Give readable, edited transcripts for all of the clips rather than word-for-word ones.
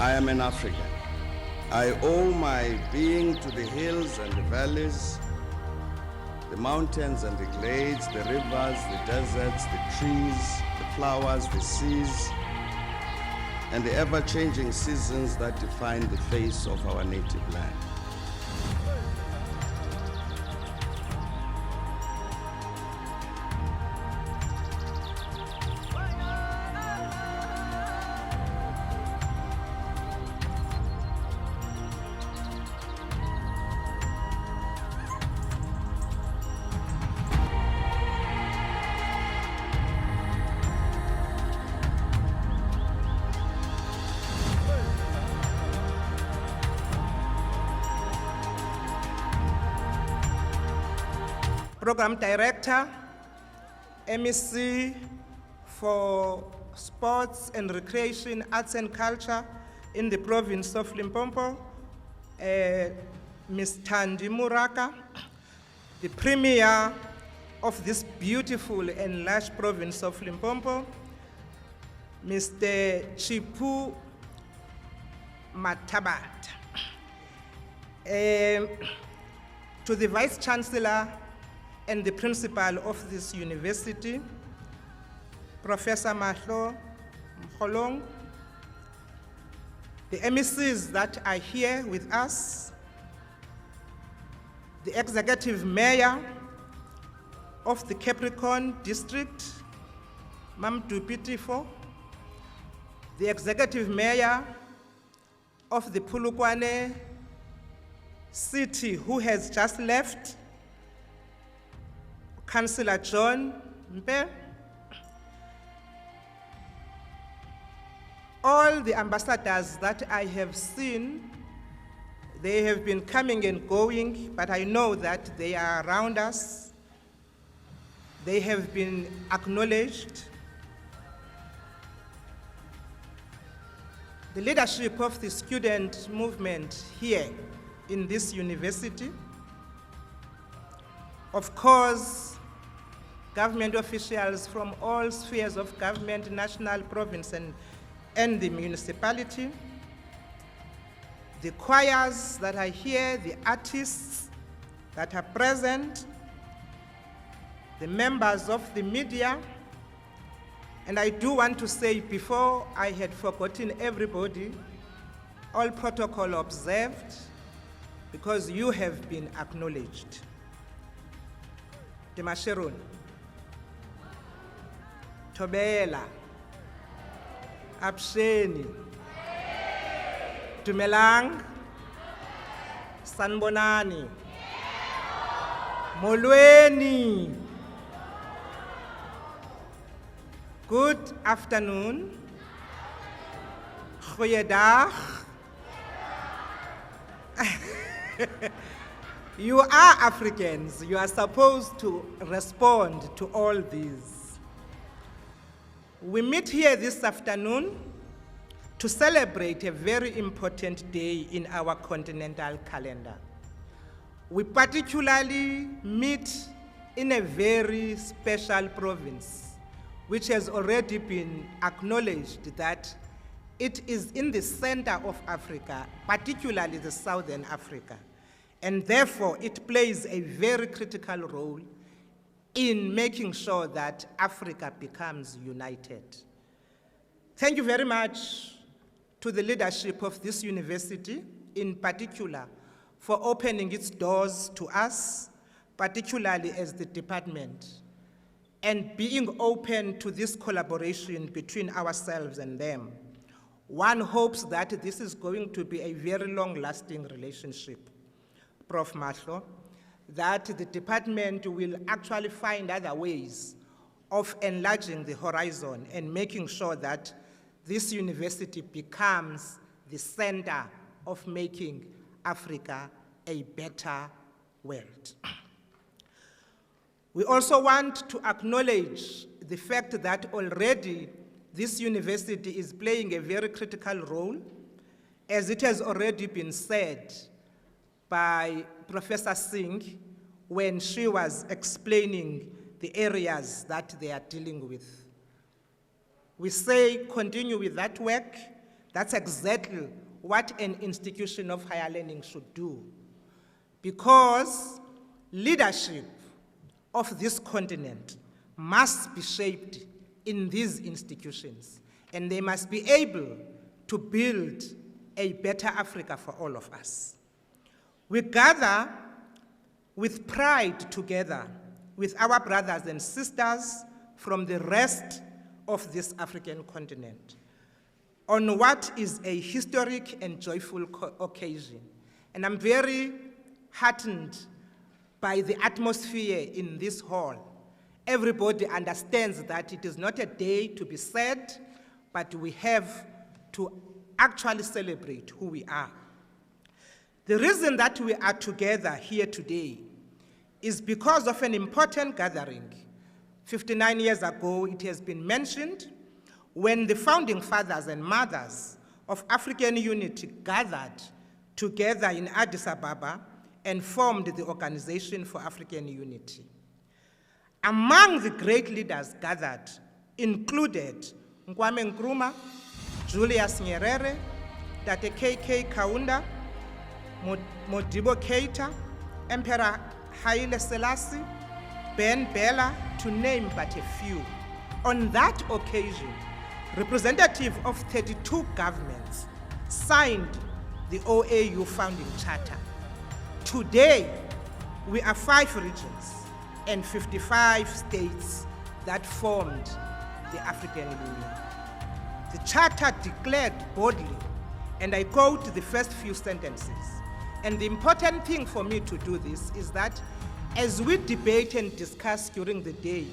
I am an African. I owe my being to the hills and the valleys, the mountains and the glades, the rivers, the deserts, the trees, the flowers, the seas, and the ever-changing seasons that define the face of our native land. Program Director, MEC for Sports and Recreation, Arts and Culture in the province of Limpopo, Ms. Thandi Muraka, the Premier of this beautiful and large province of Limpopo, Mr. Chipu Matabat, to the Vice Chancellor and the principal of this university, Professor Mahlo Mkholong, the MECs that are here with us, the executive mayor of the Capricorn district, Mamdu Pitifo, the executive mayor of the Polokwane city who has just left, Councillor John Mpe, all the ambassadors that I have seen, they have been coming and going, but I know that they are around us. They have been acknowledged. The leadership of the student movement here in this university, of course, government officials from all spheres of government, national, province, and the municipality, the choirs that are here, the artists that are present, the members of the media, and I do want to say, before I had forgotten everybody, all protocol observed, because you have been acknowledged. Demasheron, Tobela, Absheni, Tumelang, Sanbonani, Molweni. Good afternoon. Goeiedag. You are Africans. You are supposed to respond to all these. We meet here this afternoon to celebrate a very important day in our continental calendar. We particularly meet in a very special province, which has already been acknowledged that it is in the center of Africa, particularly the Southern Africa. And therefore, it plays a very critical role in making sure that Africa becomes united. Thank you very much to the leadership of this university, in particular, for opening its doors to us, particularly as the department, and being open to this collaboration between ourselves and them. One hopes that this is going to be a very long-lasting relationship, Prof. Mahlo, that the department will actually find other ways of enlarging the horizon and making sure that this university becomes the center of making Africa a better world. We also want to acknowledge the fact that already this university is playing a very critical role, as it has already been said by Professor Singh when she was explaining the areas that they are dealing with. We say continue with that work, That's exactly what an institution of higher learning should do. Because leadership of this continent must be shaped in these institutions, and they must be able to build a better Africa for all of us. We gather with pride together with our brothers and sisters from the rest of this African continent on what is a historic and joyful occasion. And I'm very heartened by the atmosphere in this hall. Everybody understands that it is not a day to be sad, but we have to actually celebrate who we are. The reason that we are together here today is because of an important gathering. 59 years ago, it has been mentioned, when the founding fathers and mothers of African unity gathered together in Addis Ababa and formed the Organization for African Unity. Among the great leaders gathered included Kwame Nkrumah, Julius Nyerere, Tate KK Kaunda, Modibo Keita, Emperor Haile Selassie, Ben Bella, to name but a few. On that occasion, representatives of 32 governments signed the OAU founding charter. Today, we are 5 regions and 55 states that formed the African Union. The charter declared boldly, and I quote the first few sentences, and the important thing for me to do this is that as we debate and discuss during the day,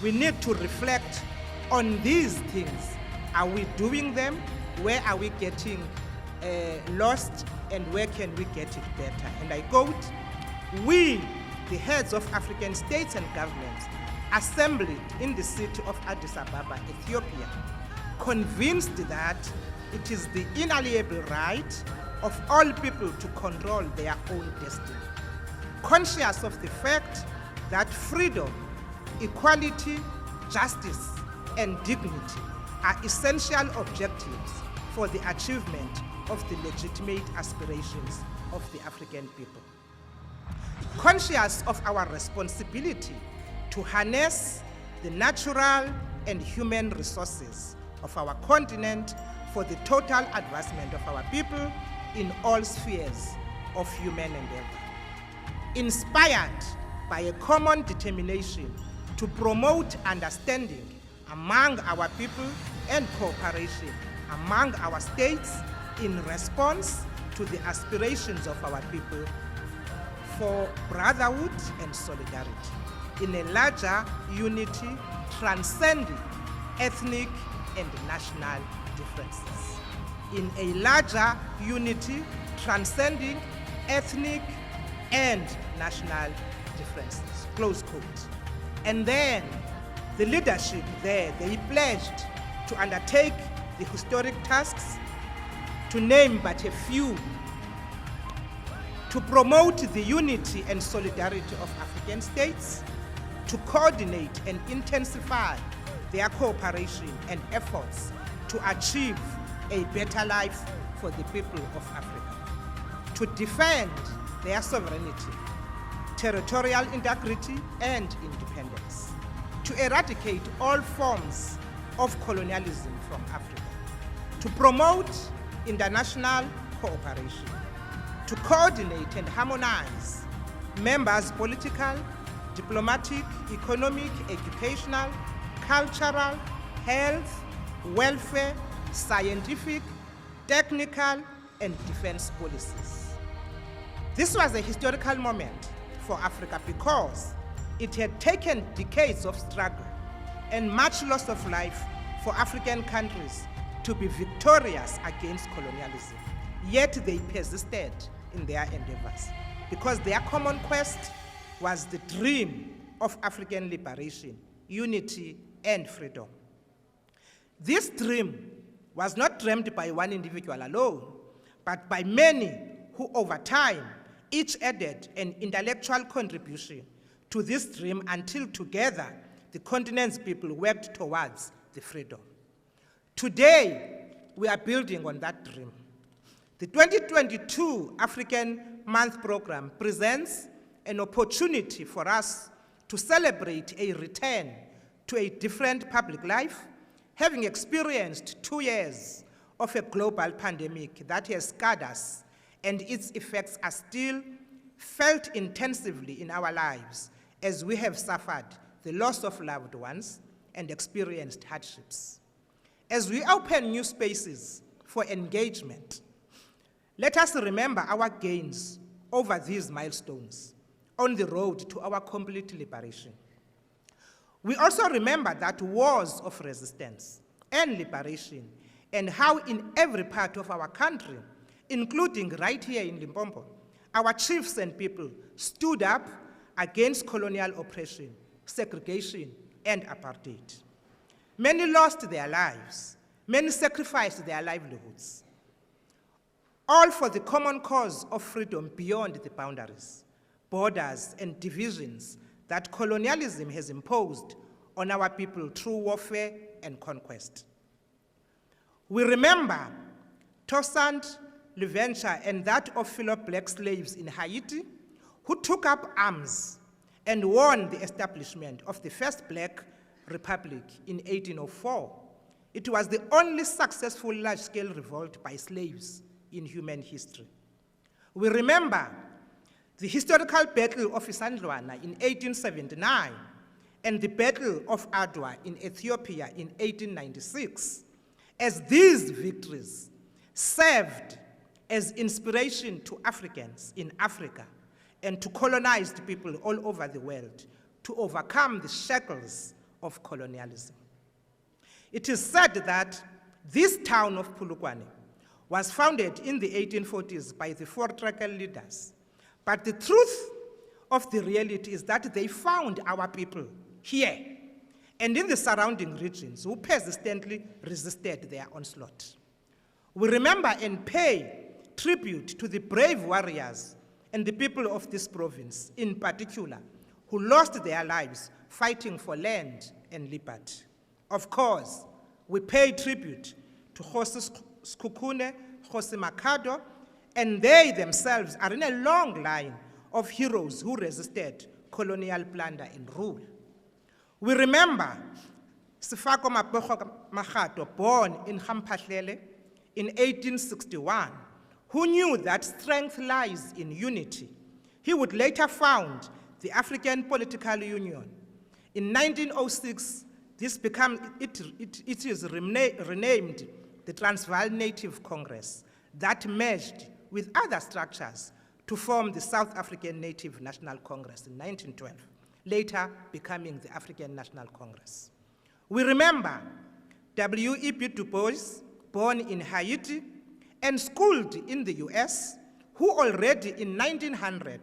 we need to reflect on these things. Are we doing them? Where are we getting lost? And where can we get it better? And I quote, we, the heads of African states and governments, assembled in the city of Addis Ababa, Ethiopia, convinced that it is the inalienable right of all people to control their own destiny, conscious of the fact that freedom, equality, justice, and dignity are essential objectives for the achievement of the legitimate aspirations of the African people. Conscious of our responsibility to harness the natural and human resources of our continent for the total advancement of our people in all spheres of human endeavor. Inspired by a common determination to promote understanding among our people and cooperation among our states in response to the aspirations of our people for brotherhood and solidarity in a larger unity transcending ethnic and national differences. In a larger unity transcending ethnic and national differences, close quote. And then the leadership there, they pledged to undertake the historic tasks, to name but a few, to promote the unity and solidarity of African states, to coordinate and intensify their cooperation and efforts to achieve a better life for the people of Africa, to defend their sovereignty, territorial integrity, and independence, to eradicate all forms of colonialism from Africa, to promote international cooperation, to coordinate and harmonize members' political, diplomatic, economic, educational, cultural, health, welfare, scientific, technical, and defense policies. This was a historical moment for Africa because it had taken decades of struggle and much loss of life for African countries to be victorious against colonialism. Yet they persisted in their endeavors because their common quest was the dream of African liberation, unity, and freedom. This dream was not dreamed by one individual alone, but by many who over time each added an intellectual contribution to this dream until together the continent's people worked towards the freedom. Today, we are building on that dream. The 2022 African Month Program presents an opportunity for us to celebrate a return to a different public life, having experienced 2 years of a global pandemic that has scarred us, and its effects are still felt intensively in our lives as we have suffered the loss of loved ones and experienced hardships. As we open new spaces for engagement, let us remember our gains over these milestones on the road to our complete liberation. We also remember that wars of resistance and liberation, and how in every part of our country, including right here in Limpopo, our chiefs and people stood up against colonial oppression, segregation, and apartheid. Many lost their lives, many sacrificed their livelihoods, all for the common cause of freedom beyond the boundaries, borders, and divisions that colonialism has imposed on our people through warfare and conquest. We remember Toussaint Louverture and that of fellow black slaves in Haiti who took up arms and won the establishment of the first Black Republic in 1804. It was the only successful large-scale revolt by slaves in human history. We remember the historical Battle of Isandlwana in 1879 and the Battle of Adwa in Ethiopia in 1896, as these victories served as inspiration to Africans in Africa and to colonized people all over the world to overcome the shackles of colonialism. It is said that this town of Polokwane was founded in the 1840s by the Voortrekker leaders, but the truth of the reality is that they found our people here and in the surrounding regions who persistently resisted their onslaught. We remember and pay tribute to the brave warriors and the people of this province in particular, who lost their lives fighting for land and liberty. Of course, we pay tribute to Jose Skukune, Jose Makado, and they themselves are in a long line of heroes who resisted colonial plunder and rule. We remember Sefako Mapogo Magato, born in Gampahlele in 1861, who knew that strength lies in unity. He would later found the African Political Union. In 1906, it is renamed the Transvaal Native Congress that merged with other structures to form the South African Native National Congress in 1912, later becoming the African National Congress. We remember W.E.B. Du Bois, born in Haiti and schooled in the US, who already in 1900,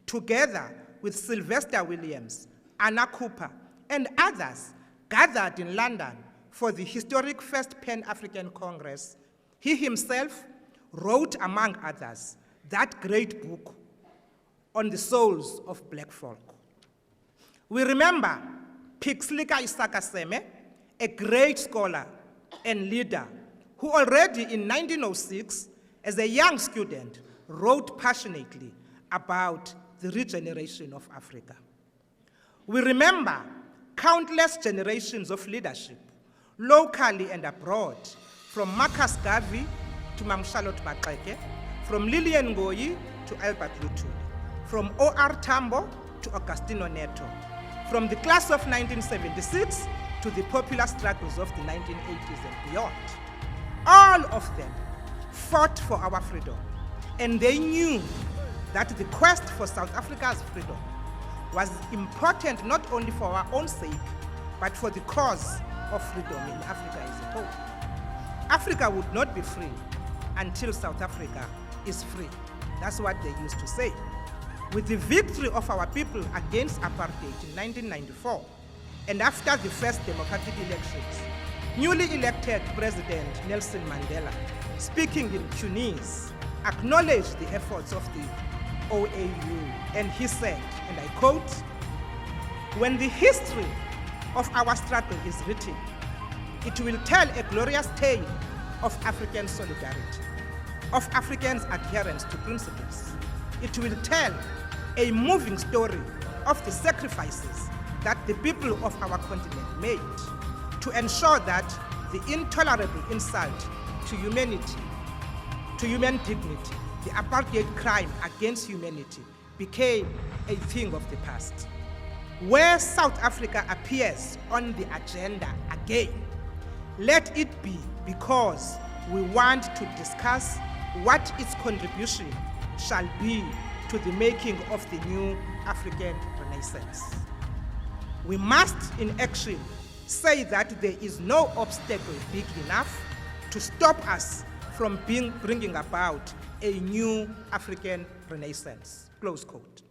together with Sylvester Williams, Anna Cooper, and others, gathered in London for the historic First Pan-African Congress. He himself wrote, among others, that great book on the souls of black folk. We remember Pixlika Isaka Seme, a great scholar and leader who already in 1906, as a young student, wrote passionately about the regeneration of Africa. We remember countless generations of leadership, locally and abroad, from Marcus Garvey to Mam Charlotte Maxeke, from Lillian Ngoyi to Albert Luthuli, from O.R. Tambo to Augustino Neto, from the class of 1976 to the popular struggles of the 1980s and beyond. All of them fought for our freedom, and they knew that the quest for South Africa's freedom was important not only for our own sake, but for the cause of freedom in Africa as a whole. Africa would not be free until South Africa is free. That's what they used to say. With the victory of our people against apartheid in 1994, and after the first democratic elections, newly elected President Nelson Mandela, speaking in Tunis, acknowledged the efforts of the OAU, and he said, and I quote, "When the history of our struggle is written, it will tell a glorious tale of African solidarity, of Africans' adherence to principles. It will tell a moving story of the sacrifices that the people of our continent made to ensure that the intolerable insult to humanity, to human dignity, the apartheid crime against humanity became a thing of the past. Where South Africa appears on the agenda again, let it be because we want to discuss what its contribution shall be to the making of the new African Renaissance. We must, in action, say that there is no obstacle big enough to stop us from bringing about a new African Renaissance, close quote.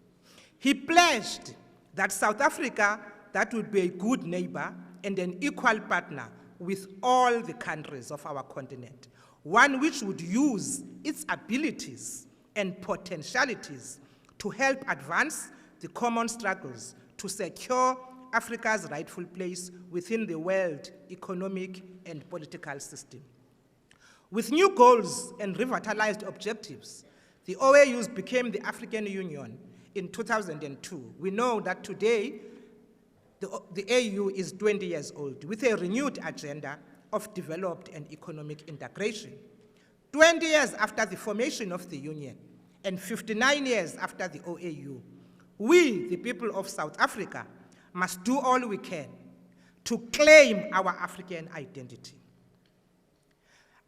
He pledged that South Africa that would be a good neighbor and an equal partner with all the countries of our continent, one which would use its abilities and potentialities to help advance the common struggles to secure Africa's rightful place within the world economic and political system. With new goals and revitalized objectives, the OAUs became the African Union in 2002. We know that today, the AU is 20 years old with a renewed agenda of developed and economic integration. 20 years after the formation of the Union and 59 years after the OAU, we, the people of South Africa, must do all we can to claim our African identity,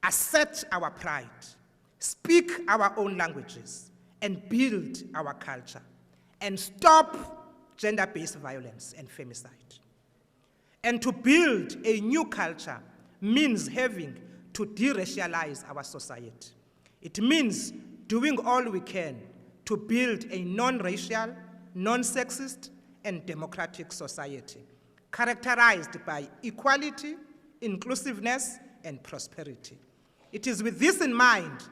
assert our pride, speak our own languages, and build our culture, and stop gender-based violence and femicide. And to build a new culture means having to de-racialize our society. It means doing all we can to build a non-racial, non-sexist, and democratic society, characterized by equality, inclusiveness, and prosperity. It is with this in mind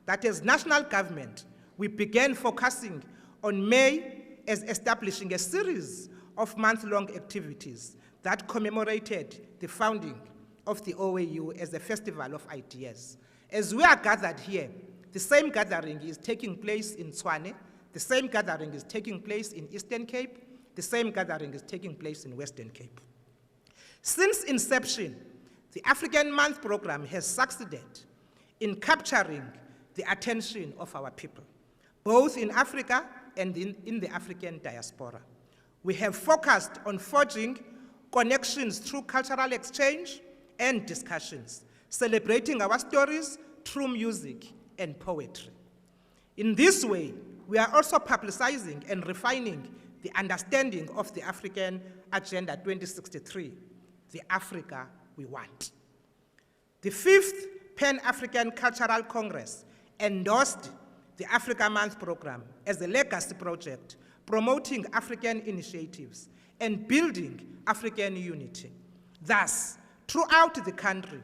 that as national government, we began focusing on May as establishing a series of month-long activities that commemorated the founding of the OAU as a festival of ideas. As we are gathered here, the same gathering is taking place in Tshwane, the same gathering is taking place in Eastern Cape, the same gathering is taking place in Western Cape. Since inception, the African Month program has succeeded in capturing the attention of our people, both in Africa and in the African diaspora. We have focused on forging connections through cultural exchange and discussions, celebrating our stories through music and poetry. In this way, we are also publicizing and refining the understanding of the African Agenda 2063, the Africa we want. The 5th Pan-African Cultural Congress endorsed the Africa Month program as a legacy project promoting African initiatives and building African unity. Thus, throughout the country,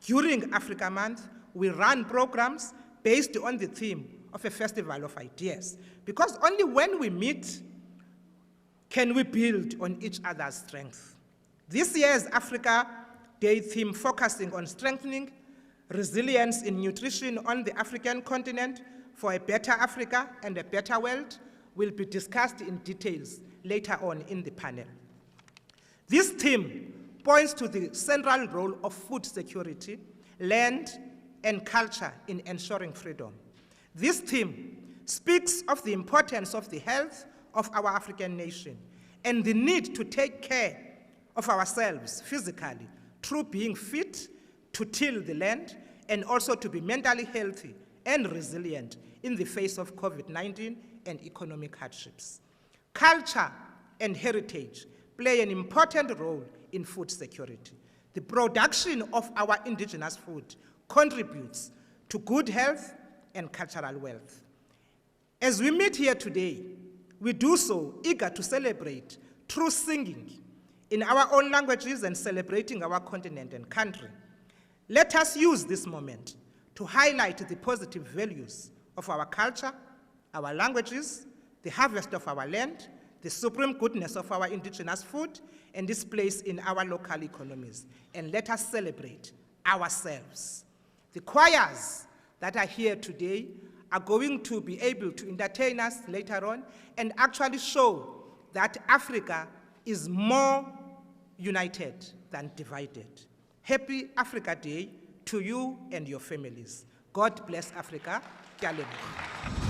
during Africa Month, we run programs based on the theme of a festival of ideas, because only when we meet can we build on each other's strength. This year's Africa Day theme, focusing on strengthening resilience in nutrition on the African continent for a better Africa and a better world, will be discussed in details later on in the panel. This theme points to the central role of food security, land, and culture in ensuring freedom. This theme speaks of the importance of the health of our African nation and the need to take care of ourselves physically through being fit to till the land and also to be mentally healthy and resilient in the face of COVID-19 and economic hardships. Culture and heritage play an important role in food security. The production of our indigenous food contributes to good health and cultural wealth. As we meet here today, we do so eager to celebrate through singing in our own languages and celebrating our continent and country. Let us use this moment to highlight the positive values of our culture, our languages, the harvest of our land, the supreme goodness of our indigenous food, and its place in our local economies. And let us celebrate ourselves. The choirs that are here today are going to be able to entertain us later on and actually show that Africa is more united than divided. Happy Africa Day to you and your families. God bless Africa. Ke a leboha.